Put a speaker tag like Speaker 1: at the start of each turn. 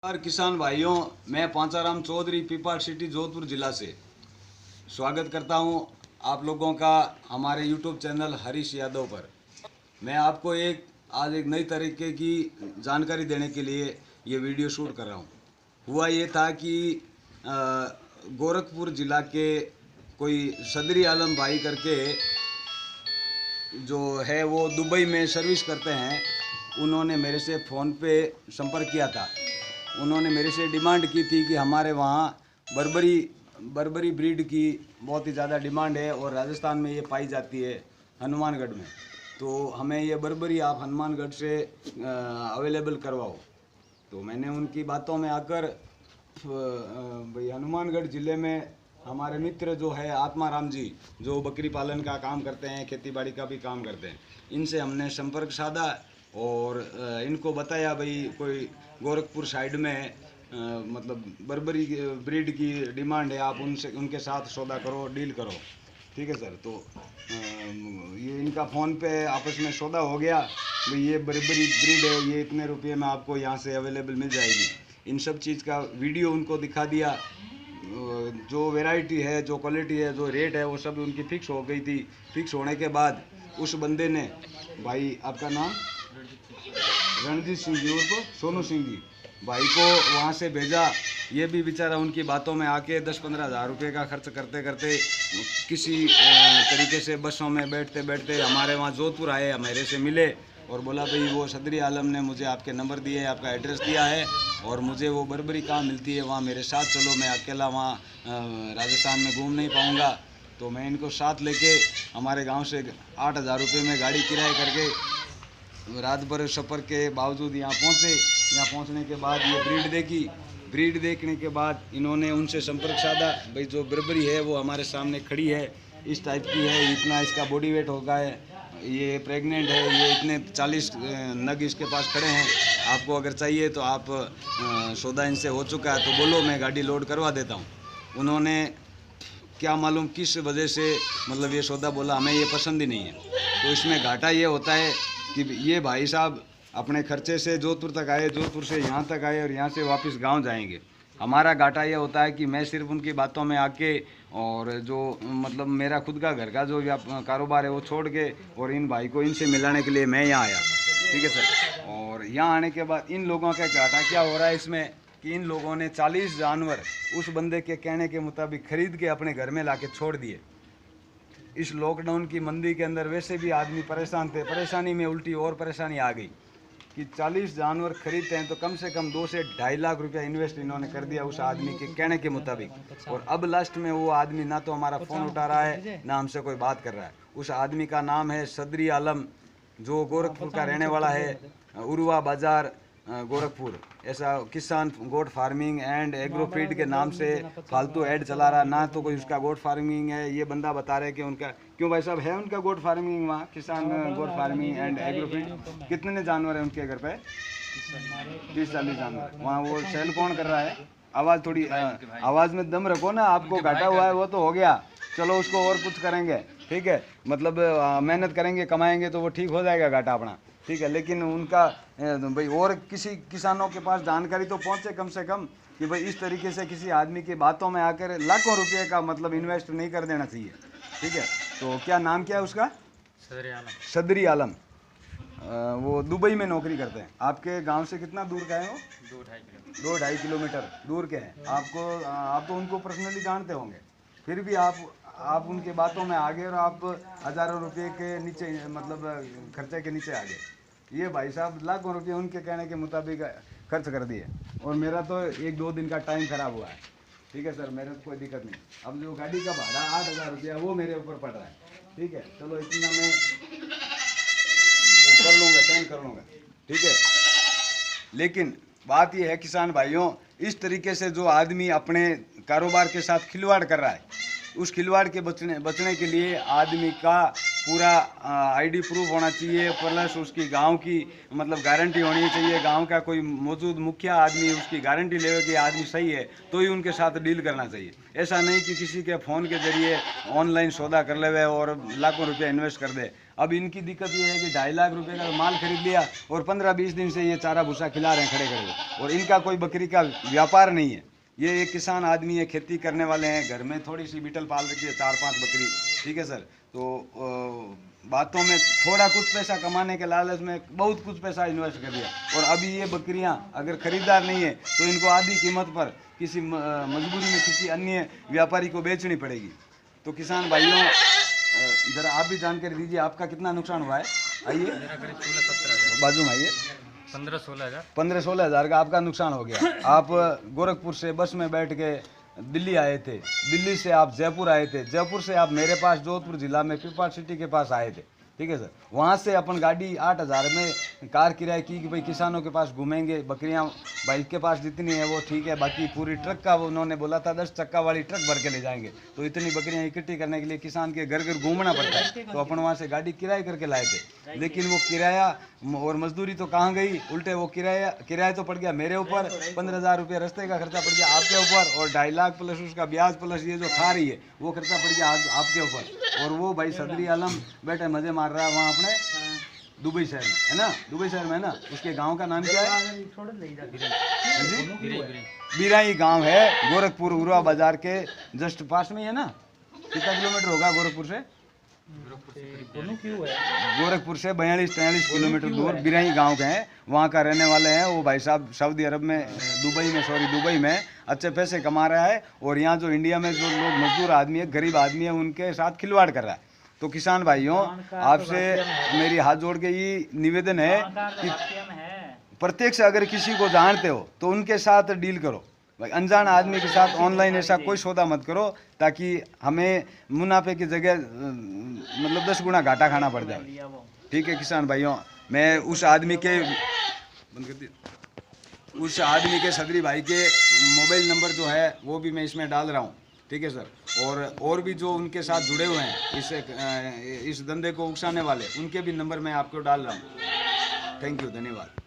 Speaker 1: नमस्कार किसान भाइयों, मैं पांचाराम चौधरी पीपाड़ सिटी जोधपुर जिला से स्वागत करता हूं आप लोगों का हमारे यूट्यूब चैनल हरीश यादव पर। मैं आपको आज एक नई तरीके की जानकारी देने के लिए ये वीडियो शूट कर रहा हूं। हुआ ये था कि गोरखपुर जिला के कोई सदरी आलम भाई करके जो है वो दुबई में सर्विस करते हैं। उन्होंने मेरे से फ़ोन पे संपर्क किया था। उन्होंने मेरे से डिमांड की थी कि हमारे वहाँ बर्बरी ब्रीड की बहुत ही ज़्यादा डिमांड है और राजस्थान में ये पाई जाती है हनुमानगढ़ में। तो हमें ये बर्बरी आप हनुमानगढ़ से अवेलेबल करवाओ। तो मैंने उनकी बातों में आकर भाई हनुमानगढ़ ज़िले में हमारे मित्र जो है आत्माराम जी, जो बकरी पालन का काम करते हैं, खेतीबाड़ी का भी काम करते हैं, इनसे हमने संपर्क साधा और इनको बताया भाई कोई गोरखपुर साइड में मतलब बर्बरी ब्रीड की डिमांड है, आप उनके साथ सौदा करो, डील करो। ठीक है सर। तो ये इनका फ़ोन पे आपस में सौदा हो गया, भाई ये बर्बरी ब्रीड है, ये इतने रुपये में आपको यहाँ से अवेलेबल मिल जाएगी। इन सब चीज़ का वीडियो उनको दिखा दिया। जो वैरायटी है, जो क्वालिटी है, जो रेट है, वो सब उनकी फ़िक्स हो गई थी। फिक्स होने के बाद उस बंदे ने, भाई आपका नाम रणजीत सिंह जी उर्फ सोनू सिंह जी, भाई को वहाँ से भेजा। ये भी बेचारा उनकी बातों में आके 10-15 हज़ार रुपये का खर्च करते करते किसी तरीके से बसों में बैठते बैठते हमारे वहाँ जोधपुर आए, मेरे से मिले और बोला भाई वो सदरी आलम ने मुझे आपके नंबर दिए, आपका एड्रेस दिया है और मुझे वो बर्बरी कहाँ मिलती है, वहाँ मेरे साथ चलो, मैं अकेला वहाँ राजस्थान में घूम नहीं पाऊँगा। तो मैं इनको साथ लेके हमारे गाँव से 8,000 रुपये में गाड़ी किराए करके रात भर सफ़र के बावजूद यहाँ पहुँचे। यहाँ पहुँचने के बाद ये ब्रीड देखी। ब्रीड देखने के बाद इन्होंने उनसे संपर्क साधा। भाई जो बर्बरी है वो हमारे सामने खड़ी है, इस टाइप की है, इतना इसका बॉडी वेट होगा है, ये प्रेग्नेंट है, ये इतने 40 नग इसके पास खड़े हैं, आपको अगर चाहिए तो आप सौदा इनसे हो चुका है तो बोलो, मैं गाड़ी लोड करवा देता हूँ। उन्होंने क्या मालूम किस वजह से मतलब ये सौदा बोला, हमें ये पसंद ही नहीं है। तो इसमें घाटा ये होता है कि ये भाई साहब अपने खर्चे से जोधपुर तक आए, जोधपुर से यहाँ तक आए और यहाँ से वापस गांव जाएंगे। हमारा घाटा ये होता है कि मैं सिर्फ उनकी बातों में आके और जो मतलब मेरा खुद का घर का जो कारोबार है वो छोड़ के और इन भाई को इनसे मिलाने के लिए मैं यहाँ आया। ठीक है सर। और यहाँ आने के बाद इन लोगों का घाटा क्या हो रहा है इसमें कि इन लोगों ने 40 जानवर उस बंदे के कहने के मुताबिक खरीद के अपने घर में ला के छोड़ दिए। इस लॉकडाउन की मंदी के अंदर वैसे भी आदमी परेशान थे, परेशानी में उल्टी और परेशानी आ गई कि 40 जानवर खरीदते हैं तो कम से कम 2 से 2.5 लाख रुपया इन्वेस्ट इन्होंने कर दिया उस आदमी के कहने के मुताबिक। और अब लास्ट में वो आदमी ना तो हमारा फ़ोन उठा रहा है, ना हमसे कोई बात कर रहा है। उस आदमी का नाम है सदरी आलम, जो गोरखपुर का रहने वाला है, उरुवा बाज़ार गोरखपुर। ऐसा किसान गोट फार्मिंग एंड एग्रोफीड के नाम से फालतू ऐड चला रहा, ना तो कोई उसका गोट फार्मिंग है। ये बंदा बता रहे कि उनका, क्यों भाई साहब है उनका गोट फार्मिंग वहाँ, किसान गोट फार्मिंग एंड एग्रोफीड। कितने जानवर हैं उनके घर पे? 30-40 जानवर। वहाँ वो सेल कौन कर रहा है? आवाज़ थोड़ी आवाज़ में दम रखो ना, आपको घाटा हुआ है वो तो हो गया, चलो उसको और कुछ करेंगे। ठीक है, मतलब मेहनत करेंगे, कमाएंगे तो वो ठीक हो जाएगा घाटा अपना। ठीक है, लेकिन उनका भाई और किसी किसानों के पास जानकारी तो पहुंचे कम से कम कि भाई इस तरीके से किसी आदमी की बातों में आकर लाखों रुपए का मतलब इन्वेस्ट नहीं कर देना चाहिए। ठीक है, तो क्या नाम क्या है उसका? सदरी आलम। वो दुबई में नौकरी करते हैं। आपके गांव से कितना दूर का है वो? 2-2.5 किलोमीटर दूर के हैं। आप तो उनको पर्सनली जानते होंगे, फिर भी आप उनकी बातों में आ गए और आप हज़ारों रुपये के नीचे मतलब खर्चे के नीचे आ गए। ये भाई साहब लाखों रुपये उनके कहने के मुताबिक खर्च कर दिए और मेरा तो 1-2 दिन का टाइम ख़राब हुआ है। ठीक है सर, मेरे को कोई दिक्कत नहीं। अब जो गाड़ी का भाड़ा 8,000 रुपया वो मेरे ऊपर पड़ रहा है। ठीक है, चलो इतना मैं कर लूँगा, सेंड कर लूँगा। ठीक है, लेकिन बात यह है किसान भाइयों, इस तरीके से जो आदमी अपने कारोबार के साथ खिलवाड़ कर रहा है, उस खिलवाड़ के बचने के लिए आदमी का पूरा आईडी प्रूफ होना चाहिए, प्लस उसकी गांव की मतलब गारंटी होनी चाहिए, गांव का कोई मौजूद मुखिया आदमी उसकी गारंटी लेवे कि आदमी सही है तो ही उनके साथ डील करना चाहिए। ऐसा नहीं कि किसी के फ़ोन के जरिए ऑनलाइन सौदा कर लेवे और लाखों रुपया इन्वेस्ट कर दे। अब इनकी दिक्कत ये है कि 2.5 लाख रुपए का माल खरीद लिया और 15-20 दिन से ये चारा भूसा खिला रहे हैं खड़े खड़े, और इनका कोई बकरी का व्यापार नहीं है। ये एक किसान आदमी है, खेती करने वाले हैं, घर में थोड़ी सी बीटल पाल रखी है, 4-5 बकरी, ठीक है सर। तो बातों में थोड़ा कुछ पैसा कमाने के लालच में बहुत कुछ पैसा इन्वेस्ट कर दिया, और अभी ये बकरियां अगर खरीदार नहीं है तो इनको आधी कीमत पर किसी मजबूरी में किसी अन्य व्यापारी को बेचनी पड़ेगी। तो किसान भाइयों ज़रा आप भी जानकारी दीजिए, आपका कितना नुकसान हुआ है? आइए बाजू में आइए। 15-16 हज़ार का आपका नुकसान हो गया। आप गोरखपुर से बस में बैठ के दिल्ली आए थे, दिल्ली से आप जयपुर आए थे, जयपुर से आप मेरे पास जोधपुर जिला में पिपराड़ सिटी के पास आए थे, ठीक है सर। वहाँ से अपन गाड़ी 8,000 में कार किराए की कि भाई किसानों के पास घूमेंगे, बकरियाँ भाई के पास जितनी है वो ठीक है, बाकी पूरी ट्रक का वो उन्होंने बोला था 10 चक्का वाली ट्रक भर के ले जाएंगे, तो इतनी बकरियाँ इकट्ठी करने के लिए किसान के घर घर घूमना पड़ता है। तो अपन वहाँ से गाड़ी किराए करके लाए थे, लेकिन वो किराया और मजदूरी तो कहाँ गई, उल्टे वो किराया तो पड़ गया मेरे ऊपर, 15,000 रुपये रास्ते का खर्चा पड़ गया आपके ऊपर, और 2.5 लाख प्लस उसका ब्याज प्लस ये जो खा रही है वो खर्चा पड़ गया आपके ऊपर। और वो भाई सदरी आलम बैठे मजे मार रहा है वहाँ अपने दुबई शहर में, है ना, दुबई शहर में है ना। उसके गांव का नाम क्या है? बिराई गांव है, गोरखपुर उरवा बाजार के जस्ट पास में है ना। कितना किलोमीटर होगा गोरखपुर से? गोरखपुर से 42-43 किलोमीटर दूर बिराई गांव के हैं, वहाँ का रहने वाले हैं। वो भाई साहब सऊदी अरब में दुबई में अच्छे पैसे कमा रहा है, और यहाँ जो इंडिया में जो लोग मजदूर आदमी है, गरीब आदमी है, उनके साथ खिलवाड़ कर रहा है। तो किसान भाइयों आपसे मेरी हाथ जोड़ के ये निवेदन है कि प्रत्यक्ष अगर किसी को जानते हो तो उनके साथ डील करो, भाई अनजान आदमी के साथ ऑनलाइन ऐसा कोई सौदा मत करो, ताकि हमें मुनाफे की जगह मतलब 10 गुना घाटा खाना पड़ जाए। ठीक है किसान भाइयों, मैं उस आदमी के सदरी भाई के मोबाइल नंबर जो है वो भी मैं इसमें डाल रहा हूँ, ठीक है सर। और भी जो उनके साथ जुड़े हुए हैं इस धंधे को उकसाने वाले, उनके भी नंबर मैं आपको डाल रहा हूँ। थैंक यू, धन्यवाद।